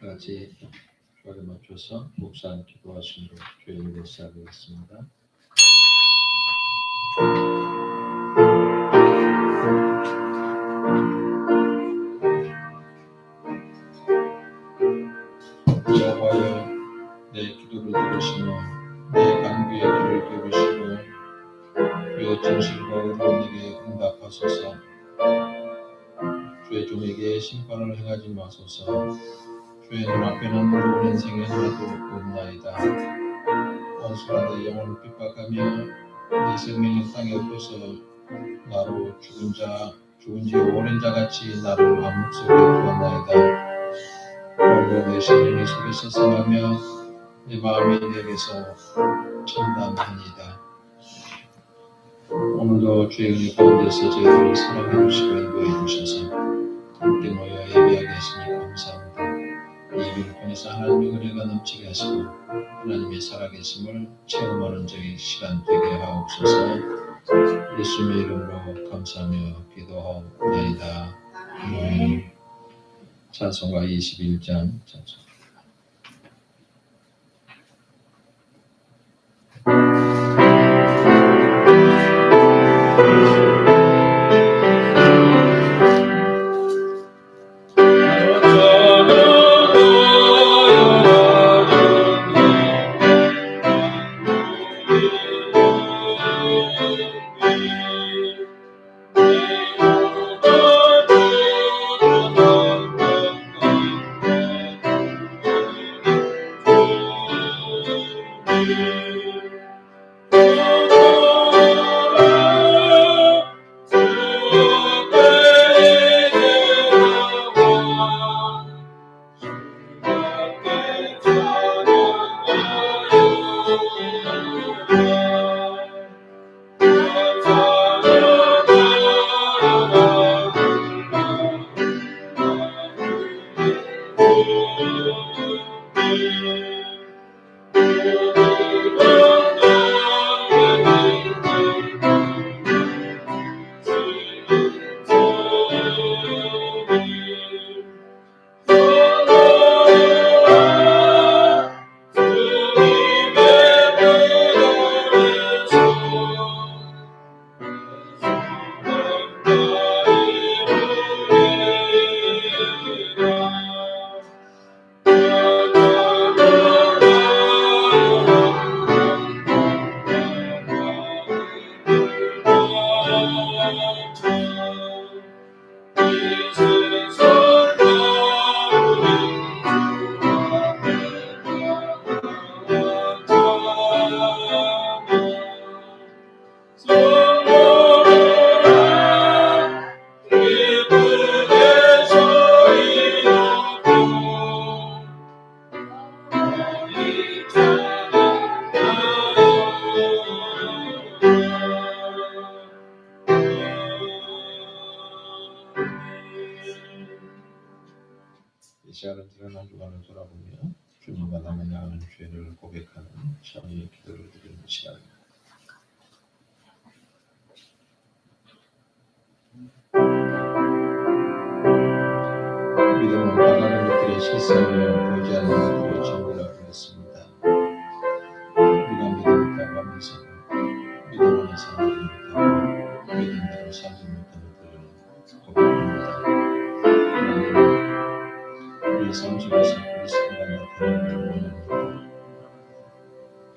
같이 주에 맞춰서 묵상 기도하심으로 주일을 시작하겠습니다. 여호와여, 내 기도를 들으시며 내 간구에 귀를 기울이시고 주의 진실과 의로운에게 응답하소서. 주의 종에게 심판을 행하지 마소서. 주의 눈앞에는 좋은 인생이 하나도 없나이다. 원수가 내 영혼을 핍박하며 내 생명이 땅에 엎어서 나로 죽은 지 오랜 자같이 나를 암흑 속에 두었나이다. 그러므로 내 생명이 속에서 상하며 내 마음이 내게서 천담하니이다. 오늘도 주의 은혜 가운데서 저희를 사랑해 주시고 인도해 주셔서 함께 모여 예배하게 하시니 감사합니다. 예배를 통해서 하나님의 은혜가 넘치게 하시고 하나님의 살아계심을 체험하는 저희 시간 되게 하옵소서. 예수님의 이름으로 감사하며 기도하옵나이다. 찬송가 21장 찬송. 이 시간은 지난 주간을 돌아보며 주님과 남을 향하는 죄를 고백하는 저희의 기도를 드리는 시간입니다. 믿음은 바라는 것들의 실상을 보지 않는 것들의 증거라고 했습니다. 우리가 믿음을 따고 하면서도 믿음 안에서 살지 못하고 믿음대로 살지 못하는 것들을 고백합니다. 우리 삶 속에서 그리스도가 나타나는 걸 원합니다.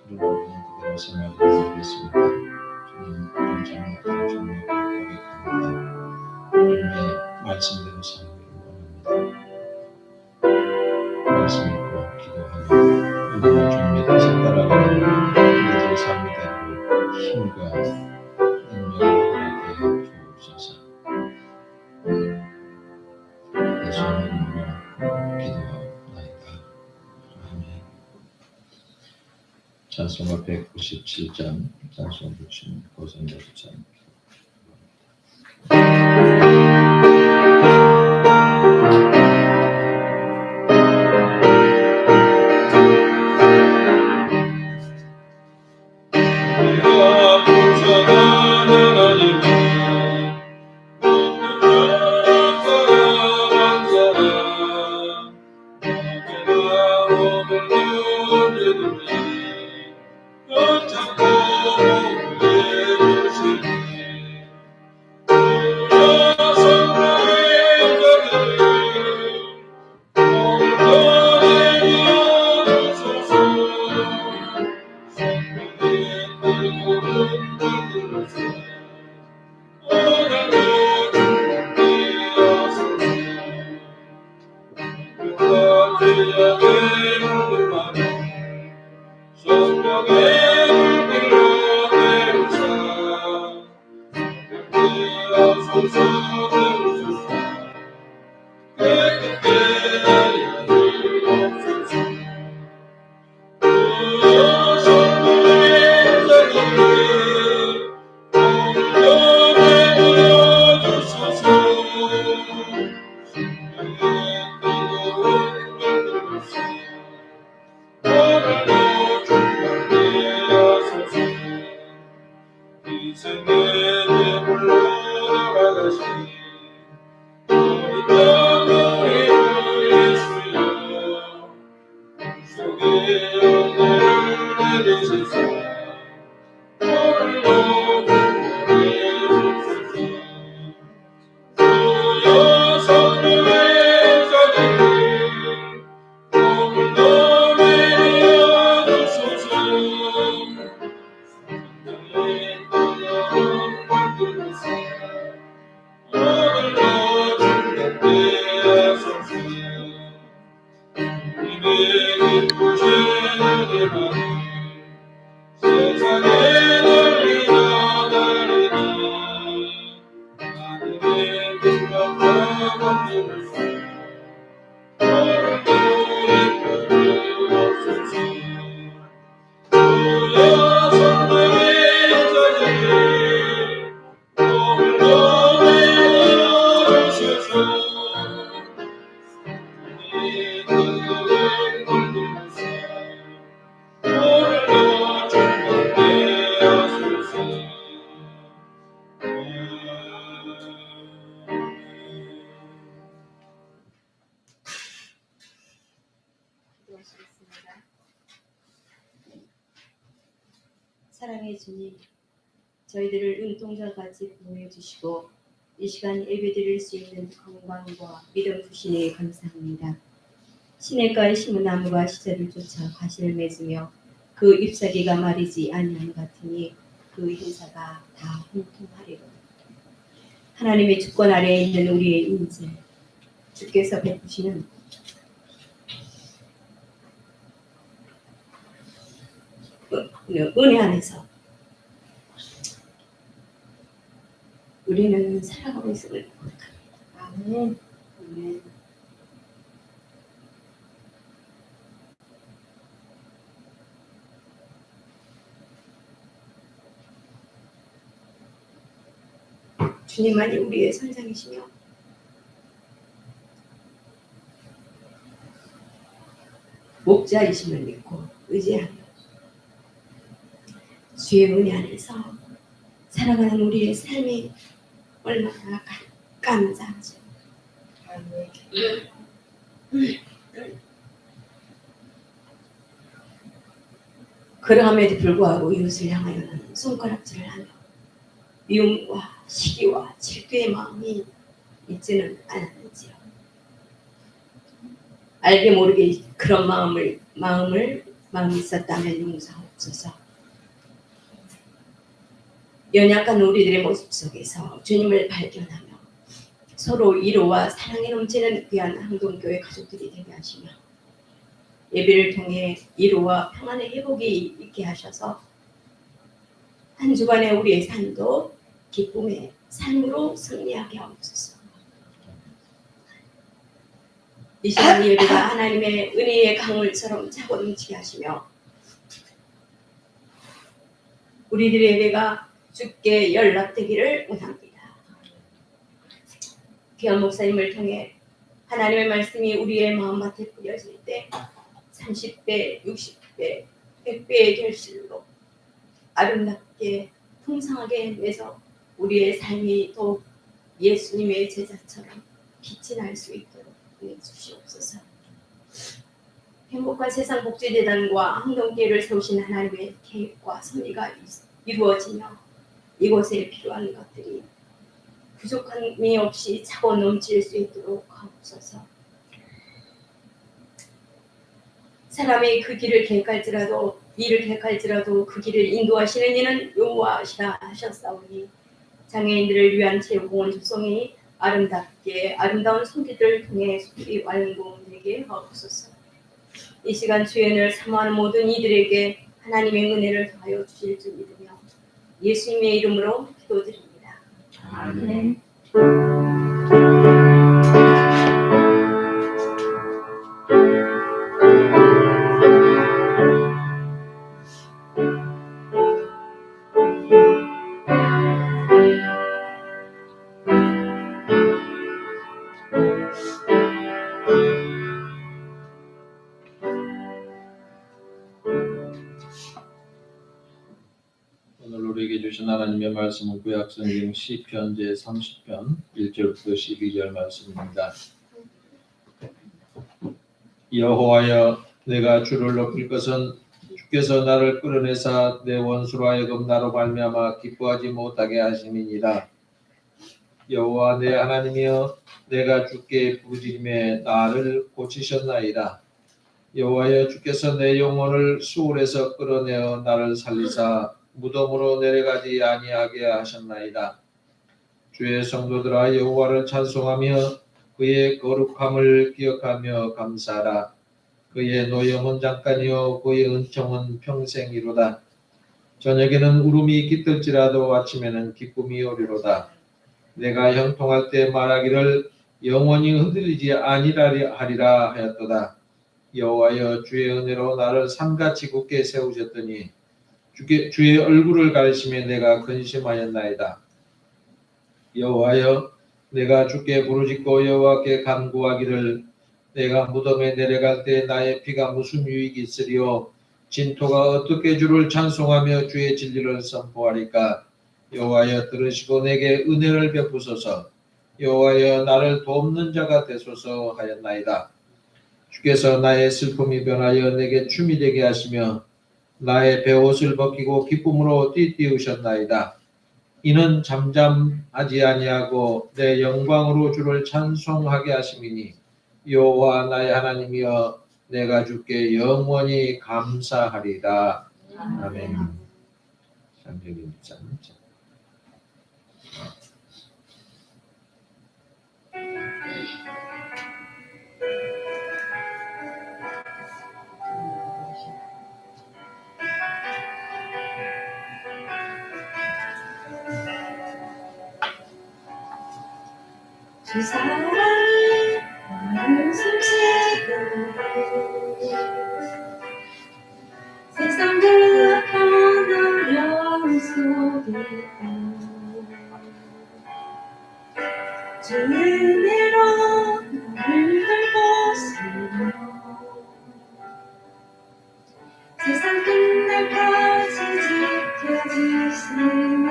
그러나 우리는 그대로 생활하지 못했습니다. 주님 그런 잘못들을 정확히 고백합니다. 주님의 말씀대로 살기를 원합니다. 말씀 읽고 기도하며 우리는 주님의 뜻을 따라가는 우리들의 삶대로 힘과 능력을 허락해 주옵소서. 예수님의 이름으로 기도하옵나이다. 아멘. 찬송가 197장 찬송 부침 고성여수장. 기도하시겠습니다. 사랑의 주님, 저희들을 눈동자같이 보호해 주시고 이 시간 예배드릴 수 있는 건강과 믿음 주시니 감사합니다. 시냇가에 심은 나무가 시절을 쫓아 과실을 맺으며 그 잎사귀가 마르지 아니함 같으니 그 행사가 다 형통하리로다. 하나님의 주권 아래에 있는 우리의 인재, 주께서 베푸시는 은혜 안에서 우리는 살아가고 있음을 고백합니다. 아멘. 아멘. 주님만이 우리의 선장이시며 목자이심을 믿고 의지하며 주의 은혜 안에서 살아가는 우리의 삶이 얼마나 감사하죠. 그러함에도 불구하고 이웃을 향하여는 손가락질을 하며 미움과 시기와 질투의 마음이 있지는 않았는지요. 알게 모르게 그런 마음이 있었다면 용서하옵소서. 연약한 우리들의 모습 속에서 주님을 발견하며 서로 위로와 사랑에 넘치는 귀한 한동교회 가족들이 되게 하시며 예배를 통해 위로와 평안의 회복이 있게 하셔서 한 주간의 우리의 삶도 기쁨의 삶으로 승리하게 하옵소서. 이 시간 예배가 하나님의 은혜의 강물처럼 차고 넘치게 하시며 우리들의 예배가 주께 연락되기를 원합니다. 귀한 목사님을 통해 하나님의 말씀이 우리의 마음밭에 뿌려질 때 30배, 60배, 100배의 결실로 아름답게 풍성하게 내서 우리의 삶이 더욱 예수님의 제자처럼 빛이 날 수 있도록 주시옵소서. 행복한 세상 복지재단과 항동교회를 세우신 하나님의 계획과 섭리가 이루어지며 이곳에 필요한 것들이 부족함이 없이 차고 넘칠 수 있도록 하옵소서. 사람이 그 길을 계획할지라도 그 길을 인도하시는 이는 여호와시라 하셨사오니 장애인들을 위한 체육공원 조성이 아름다운 손길을 통해 속히 완공되게 하옵소서. 이 시간 주연을 사모하는 모든 이들에게 하나님의 은혜를 더하여 주실 줄 믿으며 예수님의 이름으로 기도드립니다. 아멘. 오늘 우리에게 주신 하나님의 말씀은 구약성경 시편 제30편 1절부터 12절 말씀입니다. 여호와여, 내가 주를 높일 것은 주께서 나를 끌어내사 내 원수로 하여금 나로 말미암아 기뻐하지 못하게 하심이니라. 여호와 내 하나님이여, 내가 주께 부르짖음에 나를 고치셨나이다. 여호와여, 주께서 내 영혼을 수울에서 끌어내어 나를 살리사 무덤으로 내려가지 아니하게 하셨나이다. 주의 성도들아, 여호와를 찬송하며 그의 거룩함을 기억하며 감사하라. 그의 노염은 잠깐이요 그의 은총은 평생이로다. 저녁에는 울음이 깃들지라도 아침에는 기쁨이 오리로다. 내가 형통할 때 말하기를 영원히 흔들리지 아니하리라 하였도다. 여호와여, 주의 은혜로 나를 산같이 굳게 세우셨더니 주의 얼굴을 가리시며 내가 근심하였나이다. 여호와여, 내가 주께 부르짖고 여호와께 간구하기를 내가 무덤에 내려갈 때 나의 피가 무슨 유익이 있으리요? 진토가 어떻게 주를 찬송하며 주의 진리를 선포하리까? 여호와여, 들으시고 내게 은혜를 베푸소서. 여호와여, 나를 돕는 자가 되소서 하였나이다. 주께서 나의 슬픔이 변하여 내게 춤이 되게 하시며 나의 베옷을 벗기고 기쁨으로 띠띠우셨나이다. 이는 잠잠하지 아니하고 내 영광으로 주를 찬송하게 하심이니 여호와 나의 하나님이여, 내가 주께 영원히 감사하리라. 아멘. 창세기 13장. 주 사랑이 나를 숨쉬게 세상 그 어떤 어려움 속에도 주 은혜로 나를 돌보시며 세상 끝날까지 지켜주시네.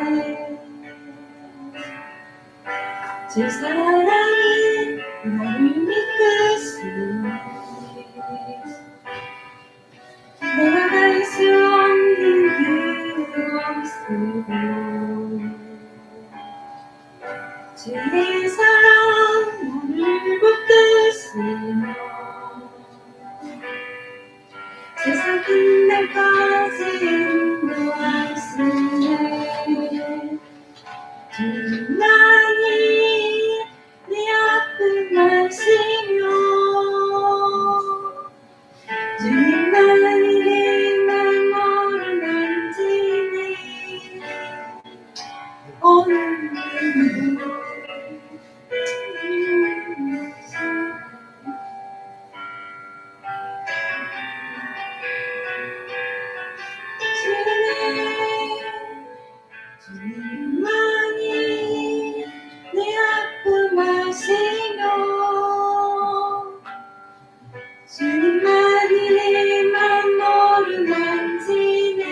주 사랑이 나를 이끄시네. 내가 갈 수 없는 그 엄수로 주의 사랑 나를 붙드시며 세상 끝날까지 인도하시네. 주만이 내 아픔 아시며 주님만이 내 맘을 만지네. 오늘도 주님만이 내 아픔 아시며 주님만이 내 맘을 만지네.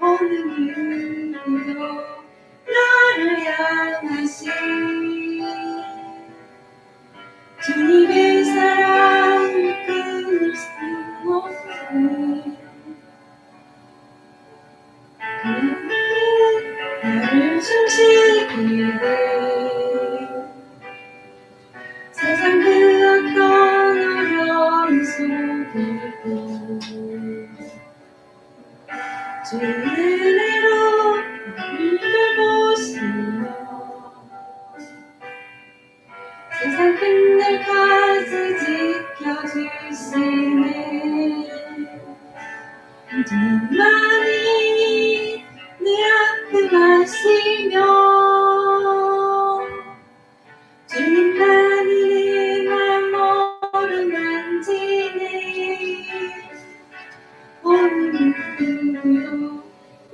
오늘도 나를 향하신 주님의 사랑 주의 은혜로 나를 돌보시며 세상 끝날까지 지켜주시네. 주님만이 내 앞을 가시며 주님만이 내 맘을 만지네. 어느 누구도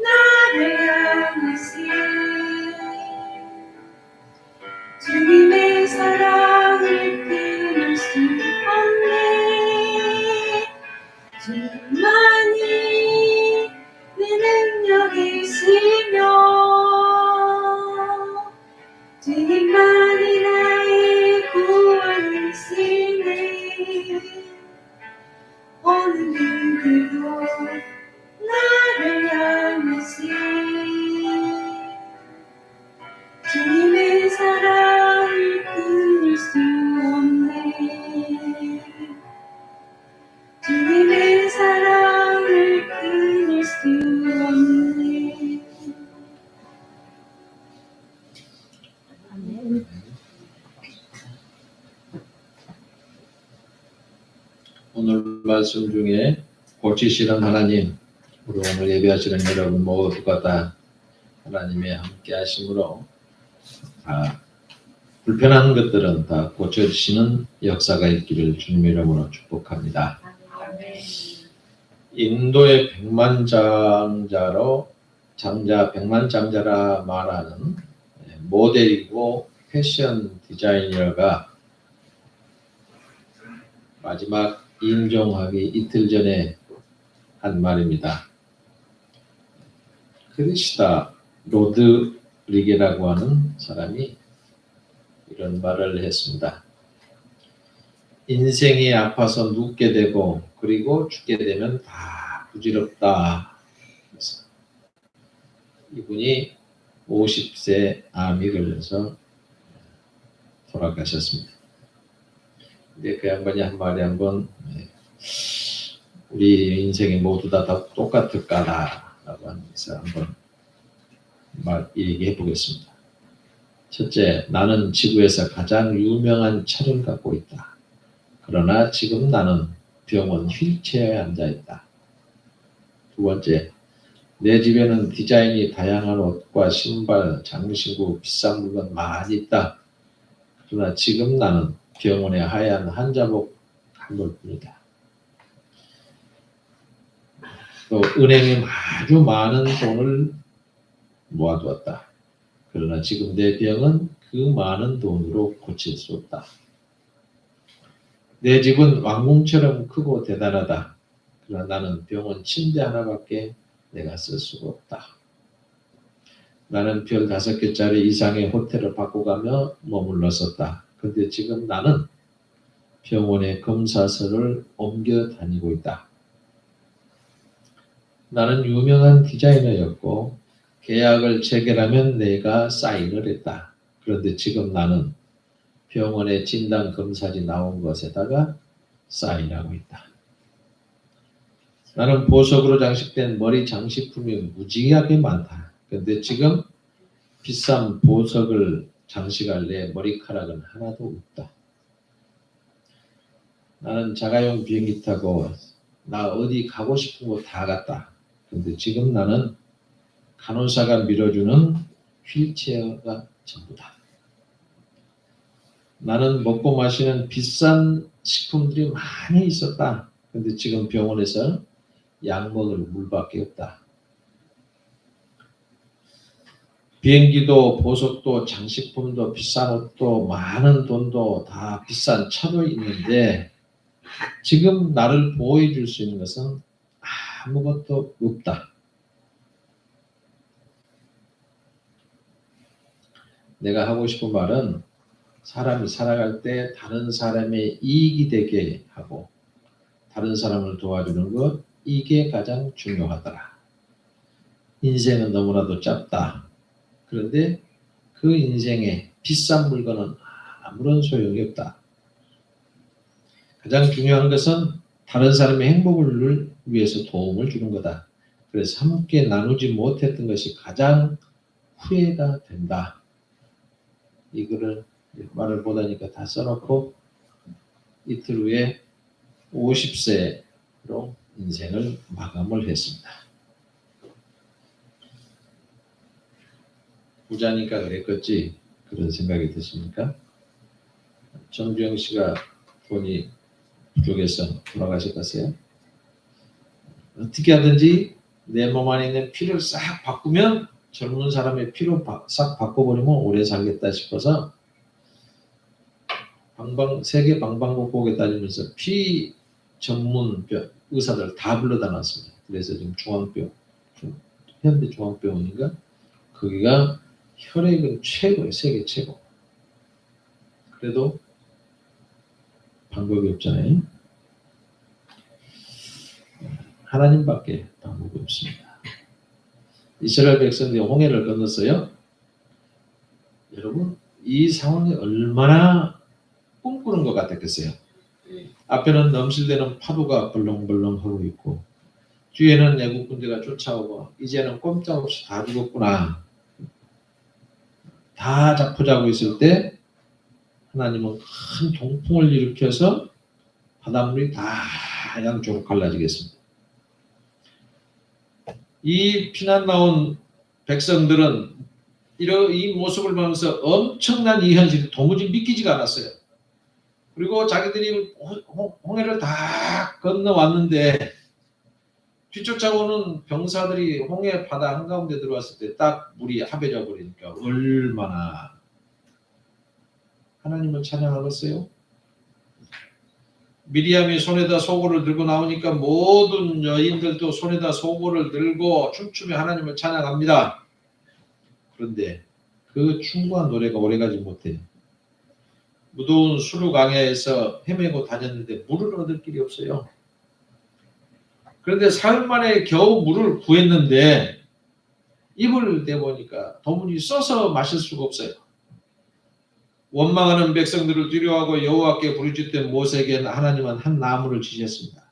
나를 향하시 주님의 사랑을 끊을 수 없네. 주님만이 내 능력이시며 주님만이 나의 구원이시네. 어느 누구도 나를 향하시 주님의 사랑을 끊을 수 없네. 주님의 사랑을 끊을 수 없네. 아멘. 오늘 말씀 중에 고치시는 하나님, 우리 오늘 예배하시는 여러분 모두가 다 하나님의 함께 하심으로 다 불편한 것들은 다 고쳐주시는 역사가 있기를 주님 이름으로 축복합니다. 인도의 백만장자라 말하는 모델이고 패션 디자이너가 마지막 임종하기 이틀 전에 한 말입니다. 크리스타 로드리게라고 하는 사람이 이런 말을 했습니다. 인생이 아파서 눕게 되고 그리고 죽게 되면 다 부질없다. 그래서 이분이 50세 암이 걸려서 돌아가셨습니다. 근데 그 양반이 한 말이 한번 우리 인생이 모두 다 똑같을까라고 하면서 한번 얘기해 보겠습니다. 첫째, 나는 지구에서 가장 유명한 차를 갖고 있다. 그러나 지금 나는 병원 휠체어에 앉아 있다. 두 번째, 내 집에는 디자인이 다양한 옷과 신발, 장신구, 비싼 물건 많이 있다. 그러나 지금 나는 병원에 하얀 한자복 한 벌뿐이다. 또 은행에 아주 많은 돈을 모아두었다. 그러나 지금 내 병은 그 많은 돈으로 고칠 수 없다. 내 집은 왕궁처럼 크고 대단하다. 그러나 나는 병원 침대 하나밖에 내가 쓸 수가 없다. 나는 별 5개짜리 이상의 호텔을 바꿔가며 머물렀었다. 그런데 지금 나는 병원의 검사서를 옮겨 다니고 있다. 나는 유명한 디자이너였고 계약을 체결하면 내가 사인을 했다. 그런데 지금 나는 병원의 진단 검사지 나온 것에다가 사인하고 있다. 나는 보석으로 장식된 머리 장식품이 무지하게 많다. 그런데 지금 비싼 보석을 장식할 내 머리카락은 하나도 없다. 나는 자가용 비행기 타고 나 어디 가고 싶은 곳 다 갔다. 그런데 지금 나는 간호사가 밀어주는 휠체어가 전부다. 나는 먹고 마시는 비싼 식품들이 많이 있었다. 그런데 지금 병원에서 약 먹을 물밖에 없다. 비행기도 보석도 장식품도 비싼 옷도 많은 돈도 다 비싼 차도 있는데 지금 나를 보호해 줄 수 있는 것은 아무것도 없다. 내가 하고 싶은 말은 사람이 살아갈 때 다른 사람의 이익이 되게 하고 다른 사람을 도와주는 것, 이게 가장 중요하더라. 인생은 너무나도 짧다. 그런데 그 인생에 비싼 물건은 아무런 소용이 없다. 가장 중요한 것은 다른 사람의 행복을 위해서 도움을 주는 거다. 그래서 함께 나누지 못했던 것이 가장 후회가 된다. 이거를 말을 못하니까 다 써놓고 이틀 후에 50세로 인생을 마감을 했습니다. 부자니까 그랬겠지 그런 생각이 드십니까? 정주영 씨가 돈이 부족해서 돌아가셨겠어요? 어떻게 하든지 내 몸 안에 있는 피를 싹 바꾸면 젊은 사람의 피로 싹 바꿔버리면 오래 살겠다 싶어서 세계 방방곡곡에 다니면서 피 전문 의사들 다 불러다 놨습니다. 그래서 지금 현대중앙병원인가 거기가 혈액은 최고예요. 세계 최고. 그래도 방법이 없잖아요. 하나님밖에 방법이 없습니다. 이스라엘 백성들이 홍해를 건넜어요. 여러분 이 상황이 얼마나 꿈꾸는 것 같았겠어요. 앞에는 넘실대는 파도가 벌렁벌렁 하고 있고 뒤에는 애국 군대가 쫓아오고 이제는 꼼짝없이 다 죽었구나. 다 잡고자고 있을 때 하나님은 큰 동풍을 일으켜서 바닷물이 다 양쪽으로 갈라지겠습니다. 이 피난 나온 백성들은 이 모습을 보면서 엄청난 이 현실이 도무지 믿기지가 않았어요. 그리고 자기들이 홍해를 다 건너왔는데 뒤쫓아오는 병사들이 홍해 바다 한가운데 들어왔을 때 딱 물이 합해져 버리니까 얼마나 하나님을 찬양하겠어요? 미리암이 손에다 소고를 들고 나오니까 모든 여인들도 손에다 소고를 들고 춤추며 하나님을 찬양합니다. 그런데 그 춤과 노래가 오래가지 못해요. 무더운 수르강야에서 헤매고 다녔는데 물을 얻을 길이 없어요. 그런데 사흘 만에 겨우 물을 구했는데 입을 대보니까 도무지 써서 마실 수가 없어요. 원망하는 백성들을 두려워하고 여호와께 부르짖던 모세에게 하나님은 한 나무를 주셨습니다.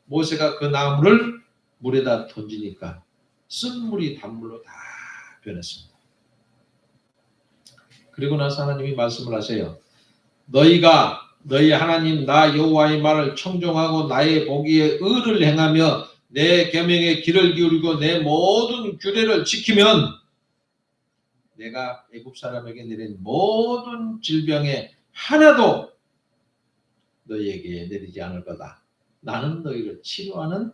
모세가 그 나무를 물에다 던지니까 쓴 물이 단물로 다 변했습니다. 그리고 나서 하나님이 말씀을 하세요. 너희가 너희 하나님 나 여호와의 말을 청종하고 나의 보기에 의를 행하며 내 계명에 귀를 기울이고 내 모든 규례를 지키면 내가 애굽 사람에게 내린 모든 질병에 하나도 너희에게 내리지 않을 거다. 나는 너희를 치료하는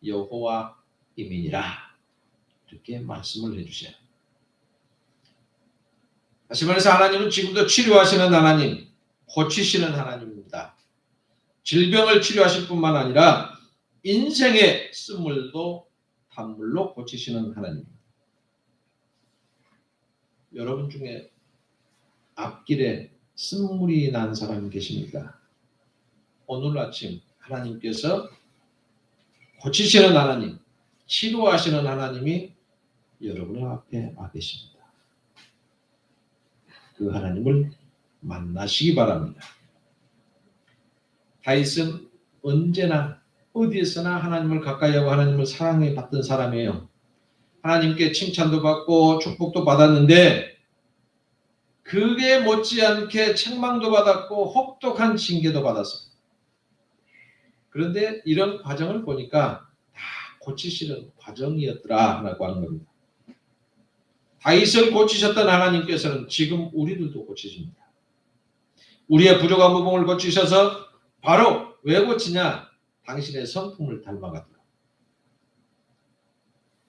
여호와임이니라. 이렇게 말씀을 해주셔요. 다시 말해서 하나님은 지금도 치료하시는 하나님, 고치시는 하나님입니다. 질병을 치료하실 뿐만 아니라 인생의 쓴물도 단물로 고치시는 하나님입니다. 여러분 중에 앞길에 쓴물이 난 사람이 계십니까? 오늘 아침 하나님께서 고치시는 하나님, 치료하시는 하나님이 여러분의 앞에 와 계십니다. 그 하나님을 만나시기 바랍니다. 다윗은 언제나 어디에서나 하나님을 가까이 하고 하나님을 사랑해 받던 사람이에요. 하나님께 칭찬도 받고 축복도 받았는데 그게 못지않게 책망도 받았고 혹독한 징계도 받았습니다. 그런데 이런 과정을 보니까 다 고치시는 과정이었더라라고 하는 겁니다. 다윗을 고치셨던 하나님께서는 지금 우리들도 고치십니다. 우리의 부족한 부분을 고치셔서 바로 왜 고치냐? 당신의 성품을 닮아가도록.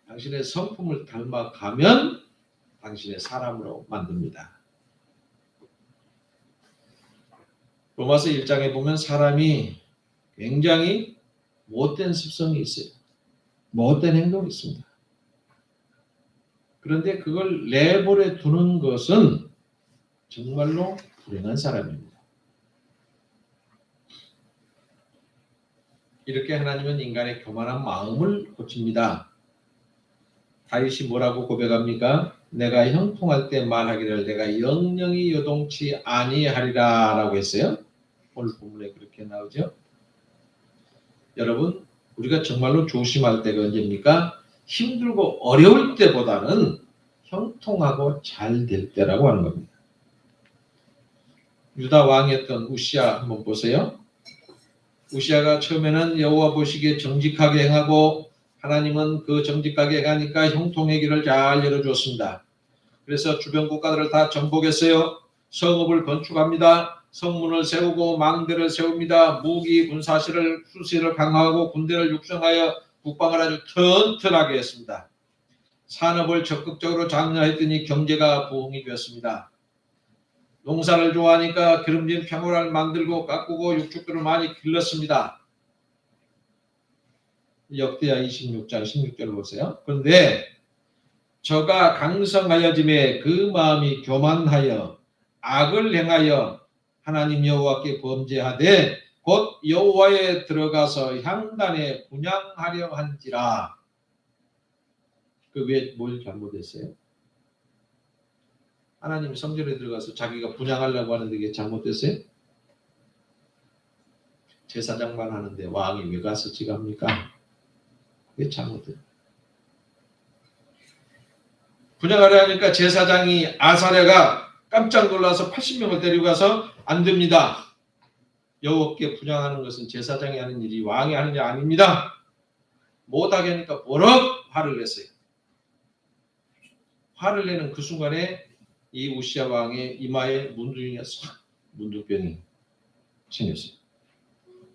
당신의 성품을 닮아가면 당신의 사람으로 만듭니다. 로마서 1장에 보면 사람이 굉장히 못된 습성이 있어요. 못된 행동이 있습니다. 그런데 그걸 내버려 두는 것은 정말로 불행한 사람입니다. 이렇게 하나님은 인간의 교만한 마음을 고칩니다. 다윗이 뭐라고 고백합니까? 내가 형통할 때 말하기를 내가 영영이 요동치 아니하리라 라고 했어요. 오늘 본문에 그렇게 나오죠. 여러분 우리가 정말로 조심할 때가 언제입니까? 힘들고 어려울 때보다는 형통하고 잘 될 때라고 하는 겁니다. 유다 왕이었던 우시야 한번 보세요. 우시야가 처음에는 여호와 보시기에 정직하게 행하고 하나님은 그 정직하게 행하니까 형통의 길을 잘 열어주었습니다. 그래서 주변 국가들을 다 정복했어요. 성읍을 건축합니다. 성문을 세우고 망대를 세웁니다. 무기 군사시를 수시를 강화하고 군대를 육성하여 국방을 아주 튼튼하게 했습니다. 산업을 적극적으로 장려했더니 경제가 부흥이 되었습니다. 농사를 좋아하니까 기름진 평원을 만들고 가꾸고 육축들을 많이 길렀습니다. 역대하 26장 16절을 보세요. 그런데 저가 강성하여짐에 그 마음이 교만하여 악을 행하여 하나님 여호와께 범죄하되 곧 여호와에 들어가서 향단에 분향하려 한지라. 그 왜 뭘 잘못했어요? 하나님 성전에 들어가서 자기가 분향하려고 하는데 이게 잘못됐어요? 제사장만 하는데 왕이 왜 가서 지갑니까? 그게 잘못돼요. 분향하려 하니까 제사장이 아사랴가 깜짝 놀라서 80명을 데리고 가서 안 됩니다. 여호와께 분향하는 것은 제사장이 하는 일이 왕이 하는 일 아닙니다. 못하게 하니까 버럭 화를 냈어요. 화를 내는 그 순간에 이 우시야 왕의 이마에 문둥병이 생겼어요.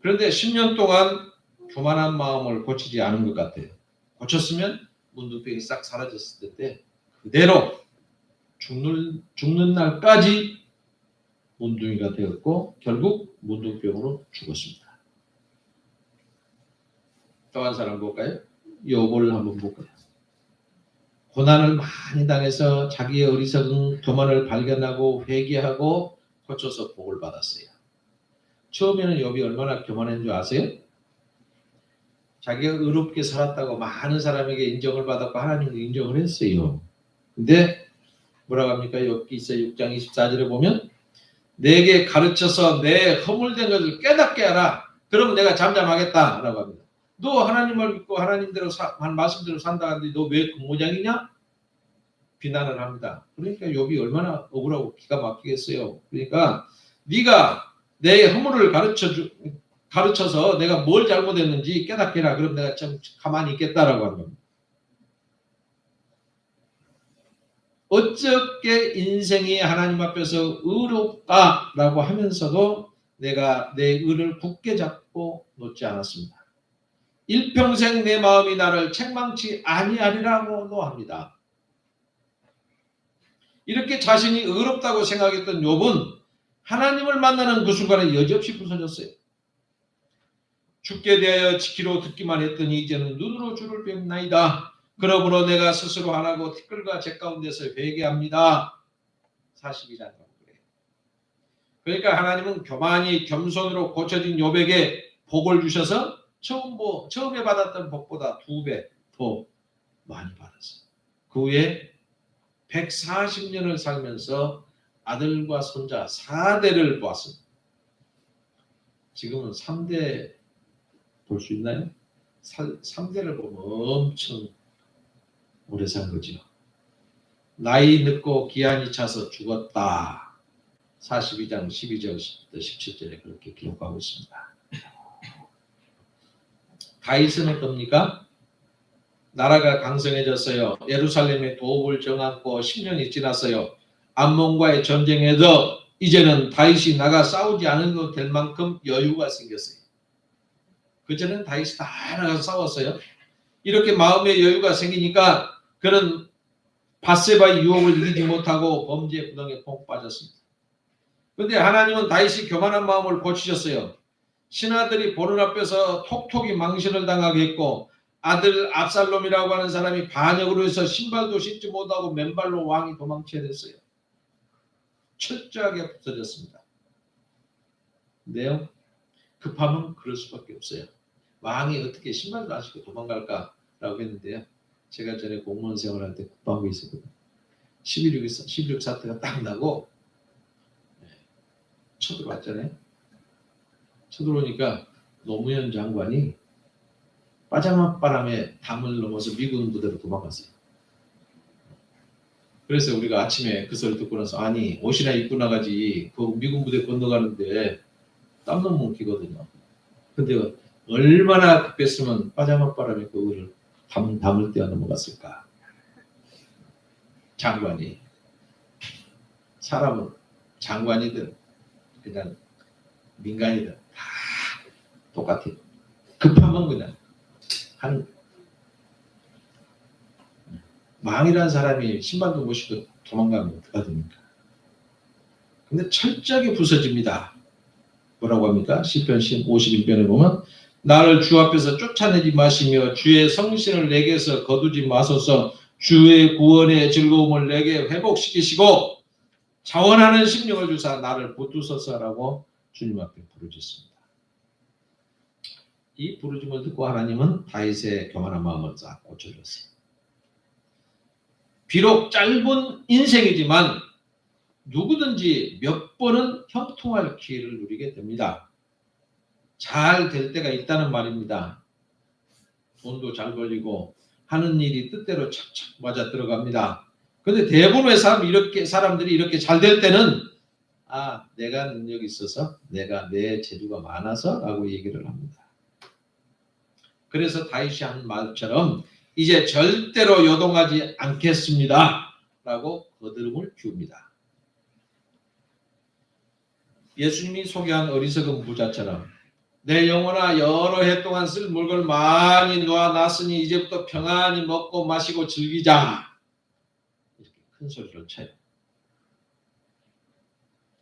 그런데 10년 동안 교만한 마음을 고치지 않은 것 같아요. 고쳤으면 문둥병이 싹 사라졌을 텐데 그대로 죽는 날까지 문둥이가 되었고 결국 문둥병으로 죽었습니다. 또 한 사람 볼까요? 욥을 한번 볼까요? 고난을 많이 당해서 자기의 어리석은 교만을 발견하고 회개하고 고쳐서 복을 받았어요. 처음에는 욥이 얼마나 교만한 줄 아세요? 자기가 의롭게 살았다고 많은 사람에게 인정을 받았고 하나님도 인정을 했어요. 근데 뭐라고 합니까? 욥기서 6장 24절에 보면 내게 가르쳐서 내 허물된 것을 깨닫게 하라. 그러면 내가 잠잠하겠다 라고 합니다. 너 하나님을 믿고 하나님대로 한 말씀대로 산다는데 너 왜 그 모양이냐? 비난을 합니다. 그러니까 욥이 얼마나 억울하고 기가 막히겠어요. 그러니까 네가 내 허물을 가르쳐서 내가 뭘 잘못했는지 깨닫게 해라. 그럼 내가 좀 가만히 있겠다라고 하는 겁니다. 어떻게 인생이 하나님 앞에서 의롭다라고 하면서도 내가 내 의를 굳게 잡고 놓지 않았습니다. 일평생 내 마음이 나를 책망치 아니하리라고도 합니다. 이렇게 자신이 의롭다고 생각했던 욥은 하나님을 만나는 그 순간에 여지없이 부서졌어요. 죽게 대하여 지키러 듣기만 했더니 이제는 눈으로 주를 뵙나이다. 그러므로 내가 스스로 하나고 티끌과 제 가운데서 회개합니다. 42장 그래요. 그러니까 하나님은 교만이 겸손으로 고쳐진 욥에게 복을 주셔서 처음에 받았던 복보다 2배 더 많이 받았어요. 그 후에 140년을 살면서 아들과 손자 4대를 보았습니다. 지금은 3대 볼 수 있나요? 3대를 보면 엄청 오래 산 거죠. 나이 늙고 기한이 차서 죽었다. 42장 12절부터 17절에 그렇게 기록하고 있습니다. 다윗은 어떻습니까? 나라가 강성해졌어요. 예루살렘에 도읍을 정하고 10년이 지났어요. 암몬과의 전쟁에서 이제는 다윗이 나가 싸우지 않아도 될 만큼 여유가 생겼어요. 그전에는 다윗이 다 나가서 싸웠어요. 이렇게 마음의 여유가 생기니까 그는 밧세바의 유혹을 이기지 못하고 범죄의 부동에 푹 빠졌습니다. 그런데 하나님은 다윗이 교만한 마음을 고치셨어요. 신하들이 보는 앞에서 톡톡이 망신을 당하게 했고 아들 압살롬이라고 하는 사람이 반역으로 해서 신발도 신지 못하고 맨발로 왕이 도망쳐야 됐어요. 철저하게 부서졌습니다. 근데요, 급하면 그럴 수밖에 없어요. 왕이 어떻게 신발도 안 신고 도망갈까라고 했는데요. 제가 전에 공무원 생활할 때 국방부에 있었거든요. 11.6 사태가 딱 나고 쳐들어왔잖아요. 쳐들어오니까 노무현 장관이 빠자마 바람에 담을 넘어서 미군 부대로 도망갔어요. 그래서 우리가 아침에 그 소리 듣고 나서 아니 옷이나 입고 나가지 그 미군 부대 건너가는데 땀 너무 끼거든요. 근데 얼마나 급했으면 빠자마 바람에 그거를 담을 떼어 넘어갔을까. 장관이 사람은 장관이든 그냥 민간이든 다 똑같아요. 급하면 그냥 한 망이라는 사람이 신발도 못 신고 도망가면 어떡하십니까? 근데 철저하게 부서집니다. 뭐라고 합니까? 시편 51편에 보면 나를 주 앞에서 쫓아내지 마시며 주의 성신을 내게서 거두지 마소서. 주의 구원의 즐거움을 내게 회복시키시고 자원하는 심령을 주사 나를 붙드소서라고 주님 앞에 부르짖습니다. 이 부르짖음을 듣고 하나님은 다윗의 교만한 마음을 싹 고쳐줬어요. 비록 짧은 인생이지만 누구든지 몇 번은 형통할 기회를 누리게 됩니다. 잘 될 때가 있다는 말입니다. 돈도 잘 벌리고 하는 일이 뜻대로 착착 맞아 들어갑니다. 그런데 대부분의 사람들이 이렇게 잘 될 때는 내가 능력이 있어서 내가 내 재주가 많아서 라고 얘기를 합니다. 그래서 다윗이 한 말처럼 이제 절대로 요동하지 않겠습니다 라고 거드름을 피웁니다. 예수님이 소개한 어리석은 부자처럼 내 영혼아 여러 해 동안 쓸 물건을 많이 놓아놨으니 이제부터 평안히 먹고 마시고 즐기자. 이렇게 큰 소리로 쳐요.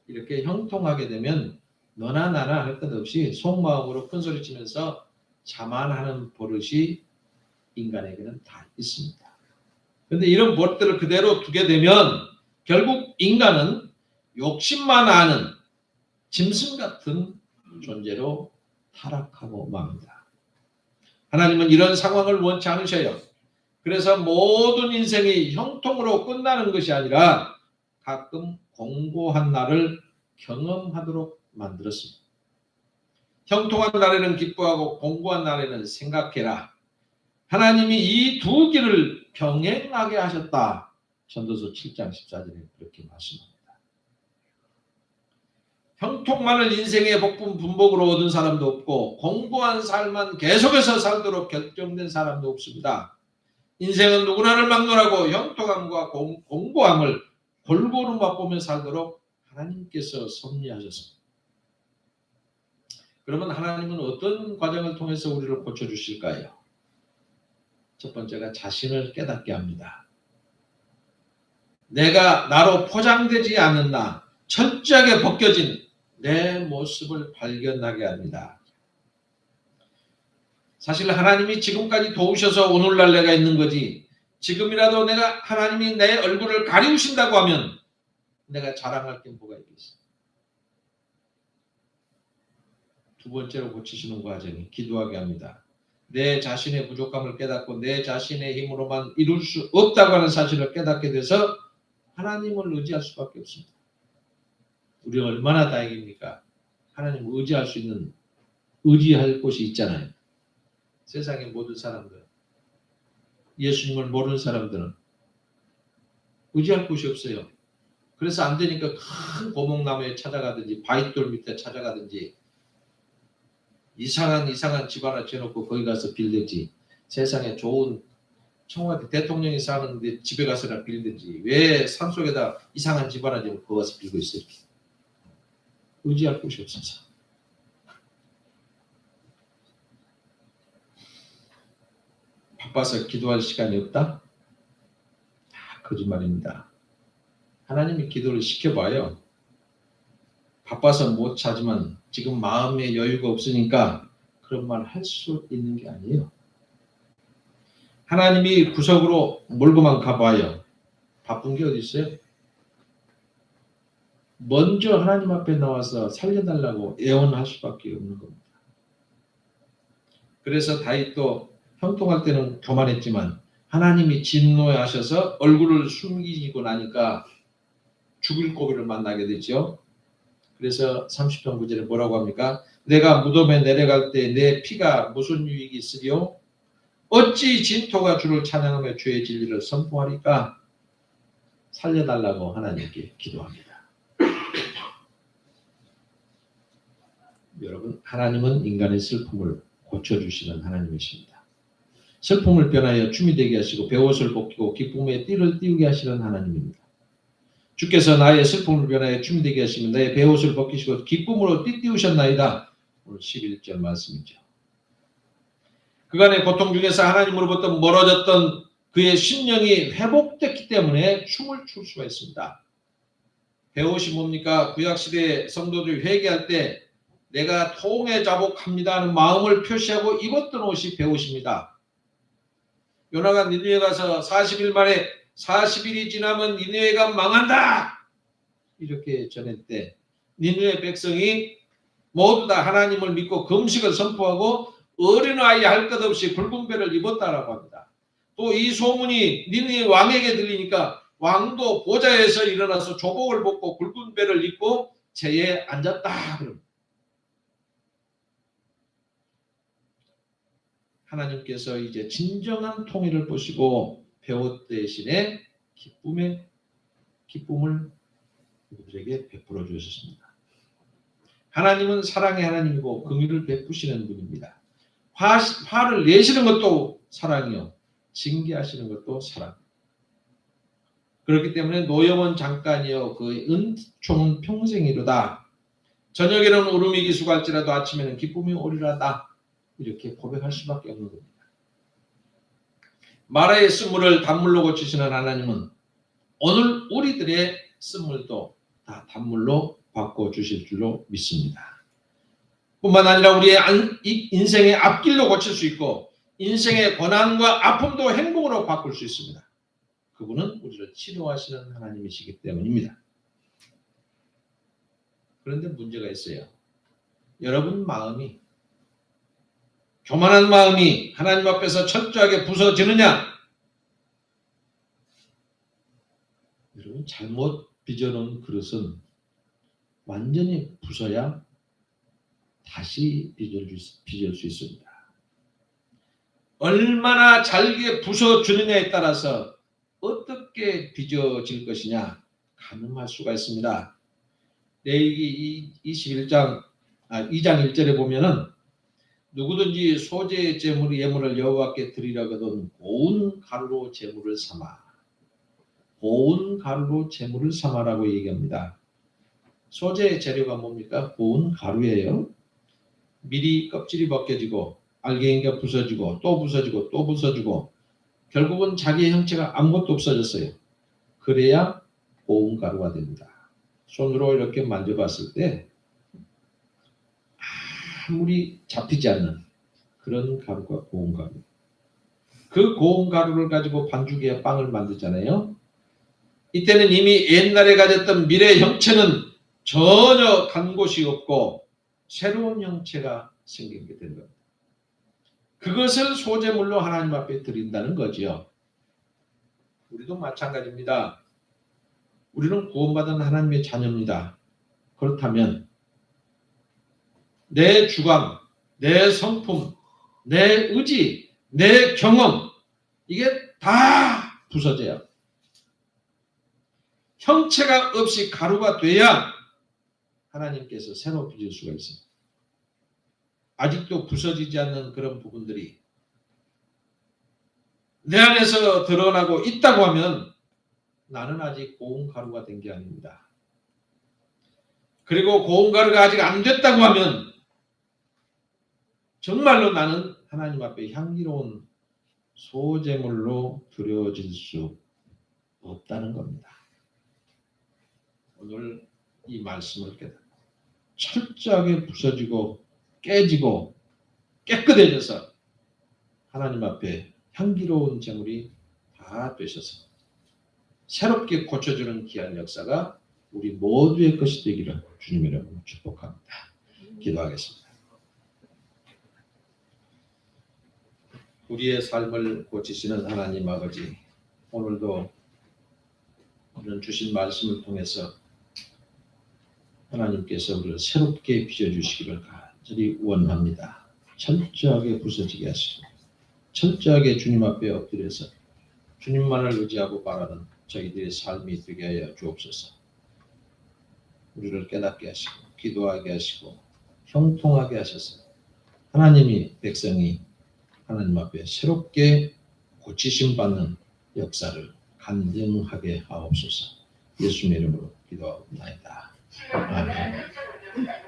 이렇게 형통하게 되면 너나 나나 할 것 없이 속마음으로 큰 소리 치면서 자만하는 버릇이 인간에게는 다 있습니다. 그런데 이런 버릇들을 그대로 두게 되면 결국 인간은 욕심만 아는 짐승 같은 존재로 타락하고 맙니다. 하나님은 이런 상황을 원치 않으셔요. 그래서 모든 인생이 형통으로 끝나는 것이 아니라 가끔 공고한 날을 경험하도록 만들었습니다. 형통한 날에는 기뻐하고 공고한 날에는 생각해라. 하나님이 이 두 길을 병행하게 하셨다. 전도서 7장 14절에 그렇게 말씀합니다. 형통만을 인생의 복분 분복으로 얻은 사람도 없고 공고한 삶만 계속해서 살도록 결정된 사람도 없습니다. 인생은 누구나를 막론하고 형통함과 공고함을 골고루 맛보며 살도록 하나님께서 섭리하셨습니다. 그러면 하나님은 어떤 과정을 통해서 우리를 고쳐주실까요? 첫 번째가 자신을 깨닫게 합니다. 내가 나로 포장되지 않는 나, 철저하게 벗겨진 내 모습을 발견하게 합니다. 사실 하나님이 지금까지 도우셔서 오늘날 내가 있는 거지 지금이라도 내가 하나님이 내 얼굴을 가리우신다고 하면 내가 자랑할 게 뭐가 있겠어. 두 번째로 고치시는 과정이 기도하게 합니다. 내 자신의 부족함을 깨닫고 내 자신의 힘으로만 이룰 수 없다고 하는 사실을 깨닫게 돼서 하나님을 의지할 수밖에 없습니다. 우리가 얼마나 다행입니까? 하나님을 의지할 수 있는 의지할 곳이 있잖아요. 세상의 모든 사람들, 예수님을 모르는 사람들은 의지할 곳이 없어요. 그래서 안 되니까 큰 고목나무에 찾아가든지 바위돌 밑에 찾아가든지 이상한 집 하나 지어놓고 거기 가서 빌든지 세상에 좋은 청와대 대통령이 사는데 집에 가서나 빌든지 왜 산속에다 이상한 집 하나 지어놓고 거기 가서 빌고 있어요. 이렇게. 의지할 곳이 없어서. 바빠서 기도할 시간이 없다? 거짓말입니다. 하나님이 기도를 시켜봐요. 바빠서 못 차지만 지금 마음에 여유가 없으니까 그런 말 할 수 있는 게 아니에요. 하나님이 구석으로 몰고만 가봐요. 바쁜 게 어디 있어요? 먼저 하나님 앞에 나와서 살려달라고 애원할 수밖에 없는 겁니다. 그래서 다윗도 형통할 때는 교만했지만 하나님이 진노하셔서 얼굴을 숨기고 나니까 죽을 고비를 만나게 되죠. 그래서 30편 9절에 뭐라고 합니까? 내가 무덤에 내려갈 때 내 피가 무슨 유익이 있으리요? 어찌 진토가 주를 찬양하며 주의 진리를 선포하리까? 살려달라고 하나님께 기도합니다. 여러분, 하나님은 인간의 슬픔을 고쳐주시는 하나님이십니다. 슬픔을 변하여 춤이 되게 하시고 베옷을 벗기고 기쁨의 띠를 띄우게 하시는 하나님입니다. 주께서 나의 슬픔을 변하여 춤이 되게 하시면 나의 베옷을 벗기시고 기쁨으로 띠 띄우셨나이다. 오늘 11절 말씀이죠. 그간의 고통 중에서 하나님으로부터 멀어졌던 그의 심령이 회복됐기 때문에 춤을 출 수가 있습니다. 베옷이 뭡니까? 구약시대 성도들이 회개할 때 내가 통에 자복합니다 하는 마음을 표시하고 입었던 옷이 베옷입니다. 요나가 니느웨 가서 40일 만에 40일이 지나면 니느웨가 망한다! 이렇게 전할 때 니느웨 백성이 모두 다 하나님을 믿고 금식을 선포하고 어린아이 할 것 없이 붉은 배를 입었다라고 합니다. 또 이 소문이 니느웨 왕에게 들리니까 왕도 보좌에서 일어나서 조복을 벗고 굵은 배를 입고 제에 앉았다. 하나님께서 이제 진정한 통일을 보시고 베옷 대신에 기쁨을 우리에게 베풀어 주셨습니다. 하나님은 사랑의 하나님이고 긍휼을 베푸시는 분입니다. 화를 내시는 것도 사랑이요, 징계하시는 것도 사랑. 그렇기 때문에 노염은 잠깐이요 그 은총은 평생이로다. 저녁에는 울음이 기수갈지라도 아침에는 기쁨이 오리라다. 이렇게 고백할 수밖에 없는 겁니다. 마라의 쓴물을 단물로 고치시는 하나님은 오늘 우리들의 쓴물도 다 단물로 바꿔주실 줄로 믿습니다. 뿐만 아니라 우리의 인생의 앞길로 고칠 수 있고 인생의 고난과 아픔도 행복으로 바꿀 수 있습니다. 그분은 우리를 치료하시는 하나님이시기 때문입니다. 그런데 문제가 있어요. 여러분 마음이, 교만한 마음이 하나님 앞에서 철저하게 부서지느냐? 여러분, 잘못 빚어놓은 그릇은 완전히 부서야 다시 빚을 수 있습니다. 얼마나 잘게 부서주느냐에 따라서 어떻게 빚어질 것이냐 가늠할 수가 있습니다. 레위기 2장 1절에 보면은 누구든지 소재의 제물 예물을 여호와께 드리려거든 고운 가루로 제물을 삼아, 고운 가루로 제물을 삼아라고 얘기합니다. 소재의 재료가 뭡니까? 고운 가루예요. 밀이 껍질이 벗겨지고 알갱이가 부서지고 또 부서지고 또 부서지고 결국은 자기의 형체가 아무것도 없어졌어요. 그래야 고운 가루가 됩니다. 손으로 이렇게 만져봤을 때 아무리 잡히지 않는 그런 가루가 고운 가루. 그 고운 가루를 가지고 반죽에 빵을 만들잖아요. 이때는 이미 옛날에 가졌던 밀의 형체는 전혀 간 곳이 없고 새로운 형체가 생기게 된 겁니다. 그것을 소재물로 하나님 앞에 드린다는 거지요. 우리도 마찬가지입니다. 우리는 구원받은 하나님의 자녀입니다. 그렇다면 내 주관, 내 성품, 내 의지, 내 경험 이게 다 부서져요. 형체가 없이 가루가 돼야 하나님께서 새로 빚을 수가 있습니다. 아직도 부서지지 않는 그런 부분들이 내 안에서 드러나고 있다고 하면 나는 아직 고운 가루가 된 게 아닙니다. 그리고 고운 가루가 아직 안 됐다고 하면 정말로 나는 하나님 앞에 향기로운 소재물로 드려질 수 없다는 겁니다. 오늘 이 말씀을 깨닫고 철저하게 부서지고 깨지고 깨끗해져서 하나님 앞에 향기로운 제물이 다 되셔서 새롭게 고쳐주는 귀한 역사가 우리 모두의 것이 되기를 주님 이름으로 축복합니다. 기도하겠습니다. 우리의 삶을 고치시는 하나님 아버지, 오늘도 오늘 주신 말씀을 통해서 하나님께서 우리를 새롭게 빚어주시기를 간절히 원합니다. 철저하게 부서지게 하시고 철저하게 주님 앞에 엎드려서 주님만을 의지하고 바라는 저희들의 삶이 되게 하여 주옵소서. 우리를 깨닫게 하시고 기도하게 하시고 형통하게 하셔서 하나님이 백성이 하나님 앞에 새롭게 고치심 받는 역사를 간증하게 하옵소서. 예수님의 이름으로 기도하옵나이다. 아멘.